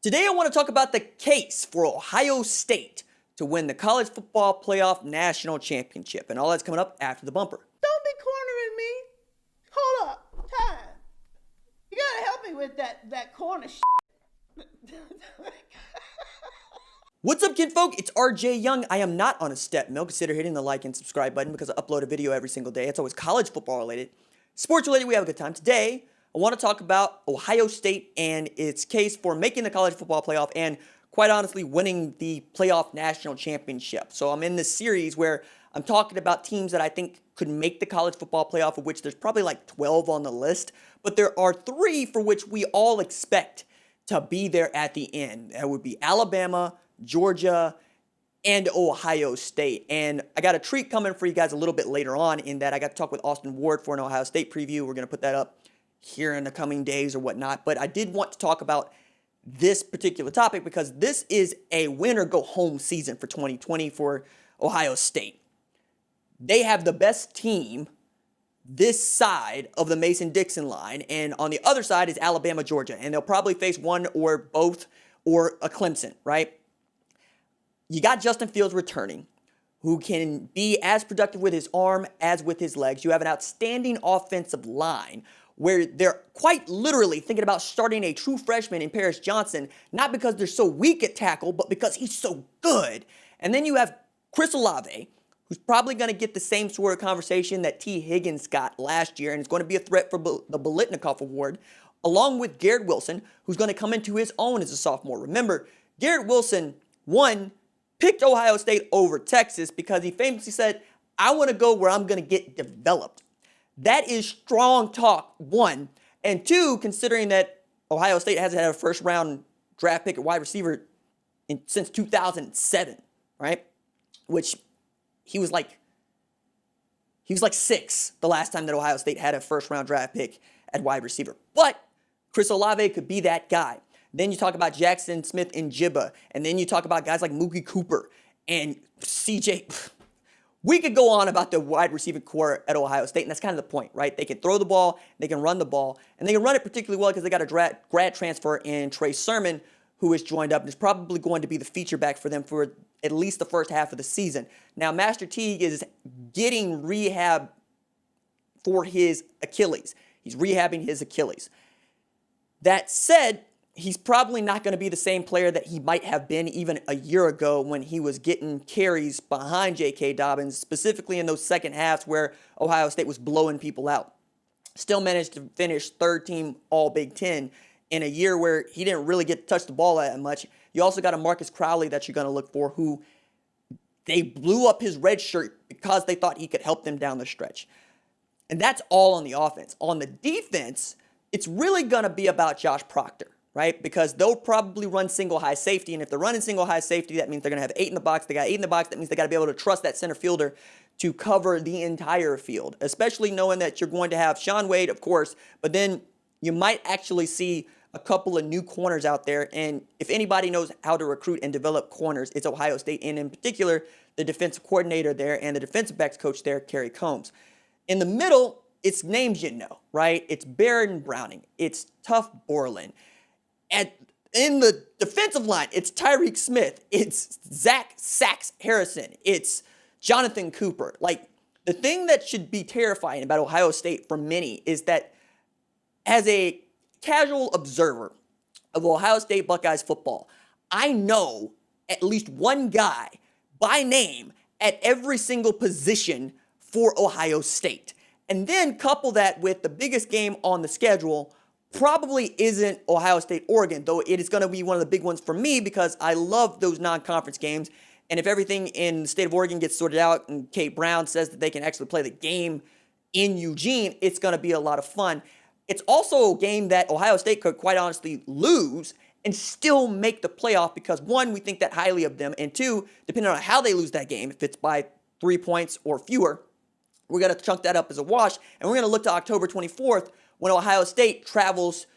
Today I want to talk about the case for Ohio State to win the college football playoff national championship, and all that's coming up after the bumper. Don't be cornering me. Hold up. Time. You gotta help me with that corner shit. What's up, kinfolk? It's RJ Young. I am not on a step mill. Consider hitting the like and subscribe button because I upload a video every single day. It's always college football related. Sports related, we have a good time. Today, I want to talk about Ohio State and its case for making the college football playoff and, quite honestly, winning the playoff national championship. So I'm in this series where I'm talking about teams that I think could make the college football playoff, of which there's probably like 12 on the list. But there are 3 for which we all expect to be there at the end. That would be Alabama, Georgia, and Ohio State. And I got a treat coming for you guys a little bit later on in that I got to talk with Austin Ward for an Ohio State preview. We're going to put that up here in the coming days or whatnot. But I did want to talk about this particular topic because this is a win or go home season for 2020 for Ohio State. They have the best team this side of the Mason-Dixon line, and on the other side is Alabama, Georgia, and they'll probably face one or both or a Clemson, right? You got Justin Fields returning, who can be as productive with his arm as with his legs. You have an outstanding offensive line where they're quite literally thinking about starting a true freshman in Paris Johnson, not because they're so weak at tackle, but because he's so good. And then you have Chris Olave, who's probably going to get the same sort of conversation that T. Higgins got last year, and is going to be a threat for the Biletnikoff Award, along with Garrett Wilson, who's going to come into his own as a sophomore. Remember, Garrett Wilson, picked Ohio State over Texas because he famously said, I want to go where I'm going to get developed. That is strong talk, 1. And 2, considering that Ohio State hasn't had a first-round draft pick at wide receiver since 2007, right? Which he was like 6 the last time that Ohio State had a first-round draft pick at wide receiver. But Chris Olave could be that guy. Then you talk about Jackson Smith and Jibba. And then you talk about guys like Mookie Cooper and CJ. We could go on about the wide receiving core at Ohio State, and that's kind of the point, right? They can throw the ball, they can run the ball, and they can run it particularly well because they got a grad transfer in Trey Sermon, who has joined up and is probably going to be the feature back for them for at least the first half of the season. Now, Master Teague is getting rehab for his Achilles. He's rehabbing his Achilles. That said, he's probably not going to be the same player that he might have been even a year ago when he was getting carries behind J.K. Dobbins, specifically in those second halves where Ohio State was blowing people out. Still managed to finish third team All Big Ten in a year where he didn't really get to touch the ball that much. You also got a Marcus Crowley that you're going to look for, who they blew up his red shirt because they thought he could help them down the stretch. And that's all on the offense. On the defense, it's really going to be about Josh Proctor, right? Because they'll probably run single high safety. And if they're running single high safety, that means they're going to have 8 in the box. They got 8 in the box. That means they got to be able to trust that center fielder to cover the entire field, especially knowing that you're going to have Shaun Wade, of course, but then you might actually see a couple of new corners out there. And if anybody knows how to recruit and develop corners, it's Ohio State, and in particular, the defensive coordinator there and the defensive backs coach there, Kerry Combs. In the middle, it's names you know, right? It's Barron Browning. It's Tuff Borland. In the defensive line, it's Tyreek Smith. It's Zach Sachs Harrison. It's Jonathan Cooper. Like, the thing that should be terrifying about Ohio State for many is that as a casual observer of Ohio State Buckeyes football, I know at least one guy by name at every single position for Ohio State. And then couple that with the biggest game on the schedule probably isn't Ohio State, Oregon, though it is going to be one of the big ones for me because I love those non-conference games. And if everything in the state of Oregon gets sorted out and Kate Brown says that they can actually play the game in Eugene, it's going to be a lot of fun. It's also a game that Ohio State could quite honestly lose and still make the playoff because, 1, we think that highly of them, and 2, depending on how they lose that game, if it's by 3 points or fewer, we're going to chunk that up as a wash, and we're going to look to October 24th when Ohio State travels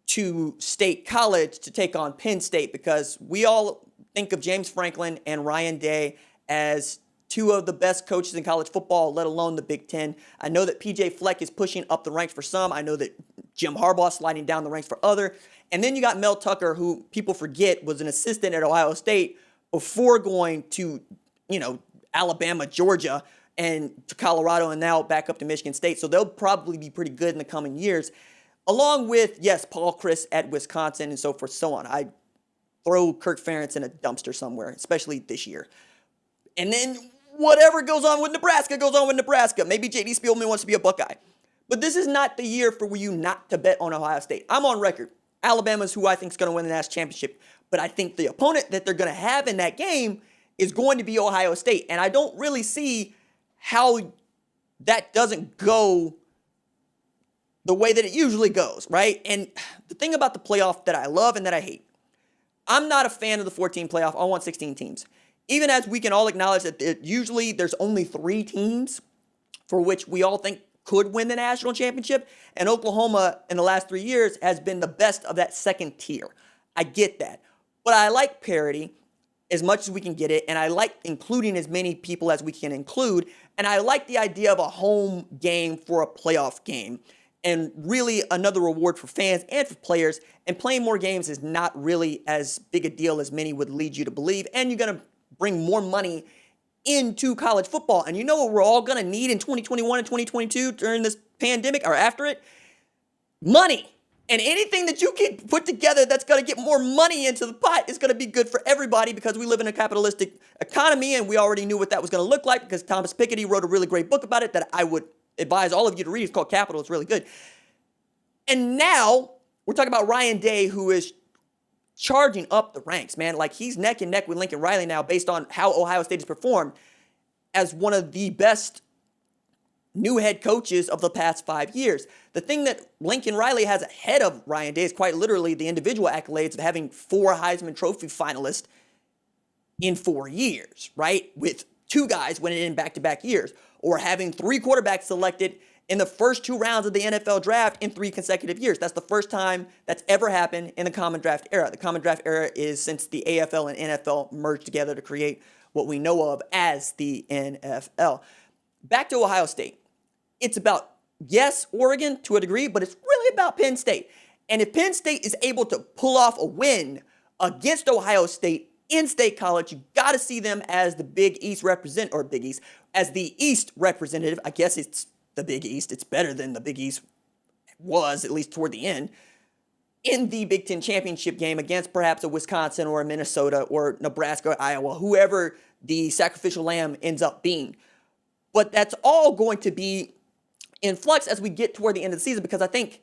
to State College to take on Penn State, because we all think of James Franklin and Ryan Day as 2 of the best coaches in college football, let alone the Big Ten. I know that P.J. Fleck is pushing up the ranks for some. I know that Jim Harbaugh is sliding down the ranks for other. And then you got Mel Tucker, who people forget was an assistant at Ohio State before going to, Alabama, Georgia, and to Colorado, and now back up to Michigan State. So they'll probably be pretty good in the coming years. Along with, yes, Paul Chryst at Wisconsin and so forth, so on. I throw Kirk Ferentz in a dumpster somewhere, especially this year. And then whatever goes on with Nebraska goes on with Nebraska. Maybe J.D. Spielman wants to be a Buckeye. But this is not the year for you not to bet on Ohio State. I'm on record. Alabama's who I think is going to win the national championship. But I think the opponent that they're going to have in that game is going to be Ohio State. And I don't really see how that doesn't go the way that it usually goes, right? And the thing about the playoff that I love and that I hate, I'm not a fan of the 14 playoff. I want 16 teams. Even as we can all acknowledge that usually there's only 3 teams for which we all think could win the national championship, and Oklahoma in the last 3 years has been the best of that second tier. I get that. But I like parity as much as we can get it, and I like including as many people as we can include, and I like the idea of a home game for a playoff game, and really another reward for fans and for players, and playing more games is not really as big a deal as many would lead you to believe, and you're going to bring more money into college football. And you know what we're all going to need in 2021 and 2022 during this pandemic or after it? Money. And anything that you can put together that's going to get more money into the pot is going to be good for everybody, because we live in a capitalistic economy, and we already knew what that was going to look like because Thomas Piketty wrote a really great book about it that I would advise all of you to read. It's called Capital. It's really good. And now we're talking about Ryan Day, who is charging up the ranks, man. Like, he's neck and neck with Lincoln Riley now based on how Ohio State has performed as one of the best new head coaches of the past 5 years. The thing that Lincoln Riley has ahead of Ryan Day is quite literally the individual accolades of having 4 Heisman Trophy finalists in 4 years, right? With 2 guys winning in back-to-back years, or having 3 quarterbacks selected in the first 2 rounds of the NFL draft in 3 consecutive years. That's the first time that's ever happened in the Common Draft era. The Common Draft era is since the AFL and NFL merged together to create what we know of as the NFL. Back to Ohio State. It's about, yes, Oregon to a degree, but it's really about Penn State. And if Penn State is able to pull off a win against Ohio State in State College, you got to see them as the Big East as the East representative. I guess it's the Big East. It's better than the Big East was, at least toward the end, in the Big Ten championship game against perhaps a Wisconsin or a Minnesota or Nebraska or Iowa, whoever the sacrificial lamb ends up being. But that's all going to be in flux as we get toward the end of the season, because I think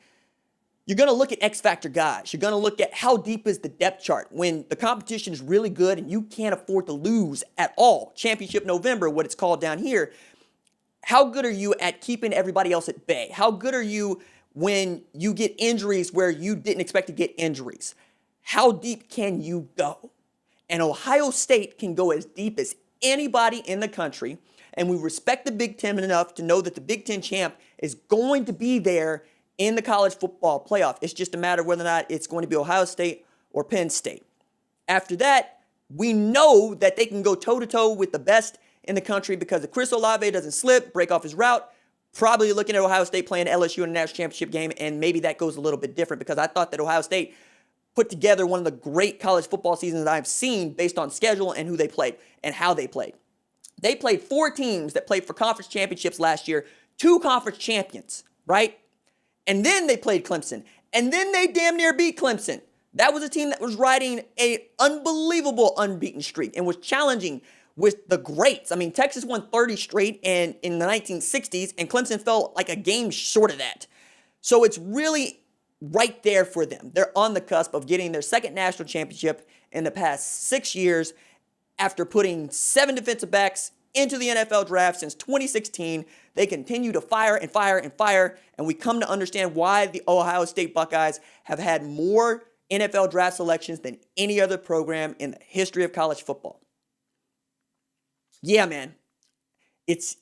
you're going to look at X Factor guys. You're going to look at how deep is the depth chart when the competition is really good and you can't afford to lose at all. Championship November, what it's called down here. How good are you at keeping everybody else at bay? How good are you when you get injuries where you didn't expect to get injuries? How deep can you go? And Ohio State can go as deep as anybody in the country. And we respect the Big Ten enough to know that the Big Ten champ is going to be there in the college football playoff. It's just a matter of whether or not it's going to be Ohio State or Penn State. After that, we know that they can go toe-to-toe with the best in the country, because if Chris Olave doesn't slip, break off his route, probably looking at Ohio State playing LSU in a national championship game, and maybe that goes a little bit different, because I thought that Ohio State put together one of the great college football seasons that I've seen based on schedule and who they played and how they played. They played 4 teams that played for conference championships last year, 2 conference champions, right? And then they played Clemson, and then they damn near beat Clemson. That was a team that was riding an unbelievable unbeaten streak and was challenging with the greats. I mean, Texas won 30 straight in the 1960s, and Clemson fell like a game short of that. So it's really right there for them. They're on the cusp of getting their second national championship in the past 6 years after putting 7 defensive backs into the NFL draft since 2016. They continue to fire and fire and fire, and we come to understand why the Ohio State Buckeyes have had more NFL draft selections than any other program in the history of college football. Yeah, man, it's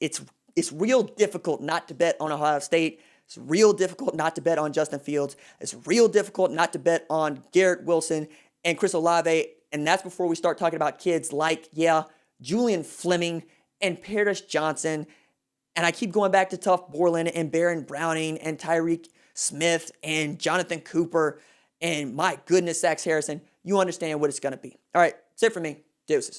real difficult not to bet on Ohio State. It's real difficult not to bet on Justin Fields. It's real difficult not to bet on Garrett Wilson and Chris Olave. And that's before we start talking about kids like, Julian Fleming and Paris Johnson. And I keep going back to Tuf Borland and Baron Browning and Tyreek Smith and Jonathan Cooper. And my goodness, Sax Harrison, you understand what it's going to be. All right, that's it for me. Deuces.